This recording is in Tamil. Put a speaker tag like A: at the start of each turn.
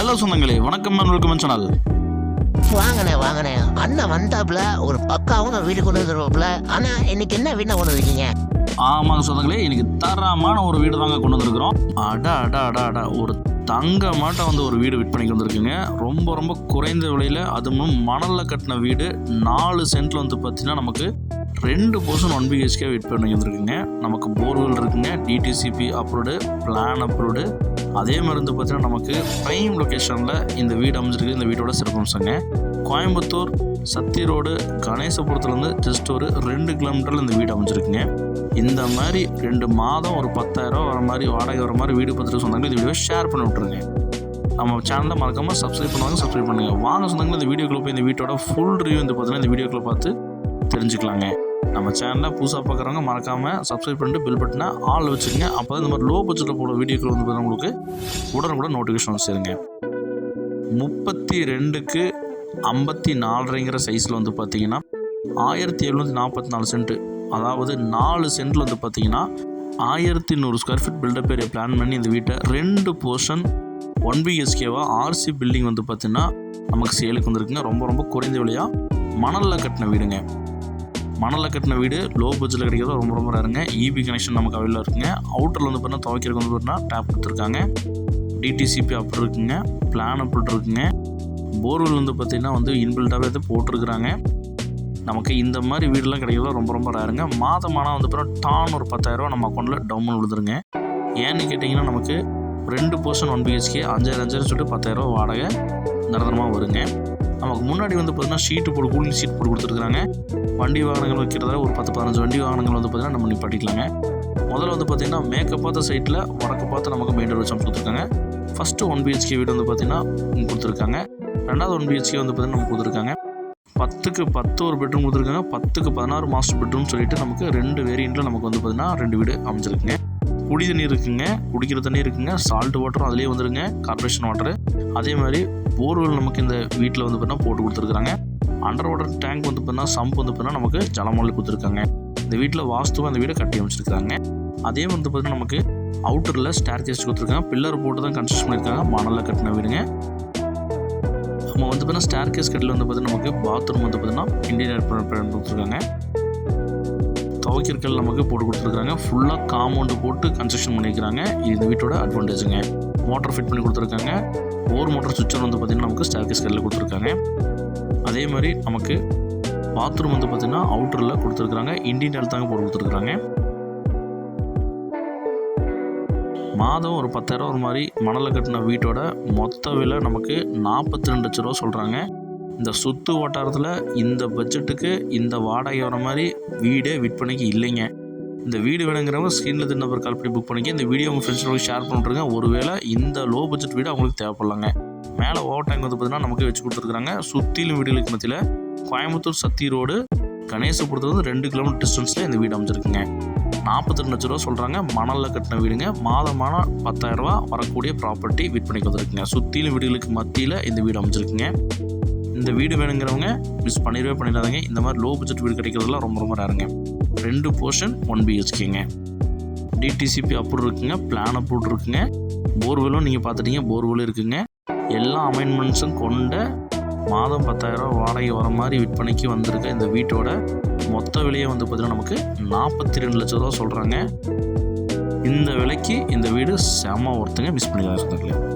A: ஹலோ சொந்தங்களே, வணக்கம் அண்ட் வெல்கம் சேனல்.
B: வாங்கண்ணே அண்ணன் வந்தாப்புல ஒரு பக்காவும் வீடு கொண்டு வந்துருவாப்புல. ஆனா இன்னைக்கு என்ன வீடு கொண்டு வந்திருக்கீங்க?
A: ஆமாங்க சொந்தங்களே, இன்னைக்கு தரமான ஒரு வீடு தாங்க கொண்டு வந்திருக்கிறோம். அடா ஒரு தங்க மாட்டம் வந்து ஒரு வீடு விற்பனைக்கு வந்திருக்குங்க. ரொம்ப ரொம்ப குறைந்த விலையில், அதுவும் மணலில் கட்டின வீடு 4 சென்ட்டில் வந்து பார்த்தீங்கன்னா நமக்கு 2% 1 BHK விற்பனைக்கு வந்திருக்குங்க. நமக்கு போர்வெல் இருக்குங்க, டிடிசிபி அப்ரூவ்டு, பிளான் அப்ரூவ்டு. அதே மாதிரி வந்து பார்த்தீங்கன்னா நமக்கு ப்ரைம் லொக்கேஷனில் இந்த வீடு அமைஞ்சிருக்கு. இந்த வீட்டோட சிறப்பம்சங்க, கோயம்புத்தூர் சத்தி ரோடு கணேசபுரத்துலேருந்து ஜஸ்ட் ஒரு 2 கிலோமீட்டரில் இந்த வீடு அமைஞ்சிருக்குங்க. இந்த மாதிரி 2 மாதம் ஒரு 10,000 வர மாதிரி வாடகை வர மாதிரி வீடு பார்த்துட்டு சொன்னாங்க. இந்த வீடியோ ஷேர் பண்ணி விட்ருங்க. நம்ம சேனலில் மறக்காமல் சப்ஸ்கிரைப் பண்ணுங்கள். வாங்க சொன்னாங்க, இந்த வீடியோக்குள்ளே போய் இந்த வீட்டோட ஃபுல் ரிவ்யூ வந்து பார்த்தீங்கன்னா இந்த வீடியோக்குள்ளே பார்த்து தெரிஞ்சுக்கலாங்க. நம்ம சேனலில் புதுசாக பார்க்குறவங்க மறக்காமல் சப்ஸ்கிரைப் பண்ணிட்டு பெல் பட்டனை ஆள் வச்சுக்கோங்க. அப்போ தான் இந்த மாதிரி லோ பட்ஜெட்டில் போட வீடியோக்கள் வந்து பார்த்தீங்கன்னா உங்களுக்கு உடனுக்குடன் நோட்டிஃபிகேஷன் வச்சுருங்க. 32க்கு 54ங்கிற சைஸில் வந்து பார்த்தீங்கன்னா 1744 சென்ட்டு, அதாவது 4 சென்ட்டில் வந்து பார்த்தீங்கன்னா 1100 square feet built up area plan பண்ணி இந்த வீட்டை 2 போர்ஷன் 1 BHKவா ஆர்சி பில்டிங் வந்து பார்த்தீங்கன்னா நமக்கு சேலுக்கு வந்துருக்குங்க. ரொம்ப ரொம்ப குறைந்த விலையாக மணலில் கட்டின வீடுங்க. மணலில் கட்டின வீடு லோ பட்ஜெட்டில் கிடைக்கிறது ரொம்ப ரொம்ப ரேருங்க. இபி கனெக்ஷன் நமக்கு அவைலபிளாக இருக்குங்க. அவுட்டரில் வந்து பார்த்தீங்கன்னா துவைக்கிறதுக்கு வந்து பார்த்தீங்கன்னா டேப் கொடுத்துருக்காங்க. டிடிசிபி அப்ரூவ் இருக்குங்க, பிளான் அப்ரூவ் இருக்குங்க. போர்வெல் வந்து பார்த்திங்கன்னா வந்து இன்பில்டாகவே இது போட்டிருக்கிறாங்க. நமக்கு இந்த மாதிரி வீடெலாம் கிடைக்கிறது ரொம்ப ரொம்ப ரேருங்க. மாதமானால் வந்து பார்த்தீங்கன்னா டான் ஒரு 10,000 நம்ம அக்கௌண்ட்டில் டவுன் விழுதுருங்க. ஏன்னு கேட்டிங்கன்னா நமக்கு 2 போர்ஷன் 1 BHK 5,000 சொல்லிட்டு 10,000 வாடகை நிரந்தரமாக வருங்க. நமக்கு முன்னாடி வந்து பார்த்தீங்கன்னா ஷீட்டு போட்டு கூலிங் ஷீட் போட்டு கொடுத்துருக்குறாங்க. வண்டி வாகனங்கள் வைக்கிறதால ஒரு 10-15 வண்டி வாகனங்கள் வந்து பார்த்தீங்கன்னா நம்ம நிப்பாட்டிக்கலாங்க. முதல்ல வந்து பார்த்திங்கன்னா மேற்க பார்த்த சைட்டில் வடக்கு பார்த்து நமக்கு மெயின் ரோடு வச்சு கொடுத்துருக்காங்க. ஃபஸ்ட்டு 1 BHK வீடு வந்து பார்த்திங்கன்னா கொடுத்துருக்காங்க. ரெண்டாவது 1 BHK வந்து பார்த்திங்கன்னா நம்ம கொடுத்துருக்காங்க. 10க்கு 10 ஒரு பெட்ரூம் கொடுத்துருக்காங்க. 10க்கு 16 மாஸ்டர் பெட்ரூம் சொல்லிட்டு நமக்கு 2 வேரியண்ட்டில் நமக்கு வந்து பார்த்திங்கன்னா 2 வீடு அமைஞ்சிருக்குங்க. குடி தண்ணி இருக்குங்க, குடிக்கிற தண்ணி இருக்குங்க, சால்ட் வாட்டரும் அதிலே வந்துருங்க, கார்பரேஷன் வாட்டரு. அதே மாதிரி போர்வெல் நமக்கு இந்த வீட்டில் வந்து பார்த்தீங்கன்னா போட்டு கொடுத்துருக்குறாங்க. அண்டர் வாட்டர் டேங்க் வந்து பார்த்தீங்கன்னா சம்ப் வந்து பார்த்தீங்கன்னா நமக்கு ஜலமொழி கொடுத்துருக்காங்க. இந்த வீட்டில் வாஸ்துவாக அந்த வீடை கட்டி அமைச்சிருக்காங்க. அதே வந்து பார்த்தீங்கன்னா நமக்கு அவுட்டரில் ஸ்டேர் கேஸ் கொடுத்துருக்காங்க. பில்லர் போட்டு தான் கன்ஸ்ட்ரக்ஷன் பண்ணியிருக்காங்க. மணலில் கட்டின வீடுங்க. நம்ம வந்து பார்த்தீங்கன்னா ஸ்டேர் கேஸ் கட்டில் வந்து பார்த்தீங்கன்னா நமக்கு பாத்ரூம் வந்து பார்த்தீங்கன்னா இன்டீரியர் கொடுத்துருக்காங்க. துவைக்கிறக்கல் நமக்கு போட்டு கொடுத்துருக்காங்க. ஃபுல்லாக காம்பவுண்டு போட்டு கன்ஸ்ட்ரக்ஷன் பண்ணியிருக்கிறாங்க. இது இந்த வீட்டோட அட்வான்டேஜுங்க. மோட்டர் ஃபிட் பண்ணி கொடுத்துருக்காங்க. ஓர் மோட்டர் சுவிட்சர் வந்து பார்த்திங்கன்னா நமக்கு ஸ்டேர்கேஸ் கல்லில் கொடுத்துருக்காங்க. அதே மாதிரி நமக்கு பாத்ரூம் வந்து பார்த்திங்கன்னா அவுட்டரில் கொடுத்துருக்குறாங்க. இன்டீரியர் தாங்க போட்டு கொடுத்துருக்குறாங்க. மாதம் ஒரு 10,000 ஒரு மாதிரி மணலில் கட்டின வீட்டோட மொத்த விலை நமக்கு 42 லட்ச ரூபா சொல்கிறாங்க. இந்த சுற்று வட்டாரத்தில் இந்த பட்ஜெட்டுக்கு இந்த வாடகை வர மாதிரி வீடே விற்பனைக்கு இல்லைங்க. இந்த வீடு வேணுங்கிறவங்க ஸ்க்ரீனில் தின் நம்பர் கால் பண்ணி புக் பண்ணிக்க. இந்த வீடியோ உங்கள் ஃப்ரெண்ட்ஸோட ஷேர் பண்ணிட்டுருங்க. ஒருவேளை இந்த லோ பட்ஜெட் வீடு அவங்களுக்கு தேவைப்படலாங்க. மேலே ஓவர் டேங்க் வந்து பார்த்தீங்கன்னா நமக்கு வச்சு கொடுத்துருக்குறாங்க. சுற்றிலும் வீடுகளுக்கு மத்தியில் கோயம்புத்தூர் சத்தி ரோடு கணேசபுரத்துலேருந்து 2 கிலோமீட்டர் டிஸ்டன்ஸில் இந்த வீடு அமைஞ்சிருக்குங்க. 42 லட்ச ரூபா சொல்கிறாங்க. மணலில் கட்டின வீடுங்க. மாதமான 10,000 வரக்கூடிய ப்ராப்பர்ட்டி விற்பனைக்கு வந்துருக்குங்க. சுற்றிலும் வீடுகளுக்கு மத்தியில் இந்த வீடு அமைஞ்சிருக்குங்க. இந்த வீடு வேணுங்கிறவங்க மிஸ் பண்ணிடாதீங்க. இந்த மாதிரி லோ பட்ஜெட் வீடு கிடைக்கிறதுலாம் ரொம்ப ரொம்ப ரேருங்க. 2 போர்ஷன் 1 BHKங்க. டிடிசிபி அப்ரூவ் இருக்குங்க, பிளான் அப்ரூவ் இருக்குங்க. போர்வெல்லும் நீங்கள் பார்த்துட்டீங்க, போர்வெல்லும் இருக்குங்க. எல்லா அமெண்ட்மெண்ட்ஸும் கொண்ட மாதம் 10,000 வாடகை வர மாதிரி விற்பனைக்கு வந்திருக்க இந்த வீட்டோட மொத்த விலையை வந்து பார்த்திங்கன்னா நமக்கு 42 லட்ச ரூபா சொல்கிறாங்க. இந்த விலைக்கு இந்த வீடு செம ஒருத்தங்க மிஸ் பண்ணிக்கலாம்.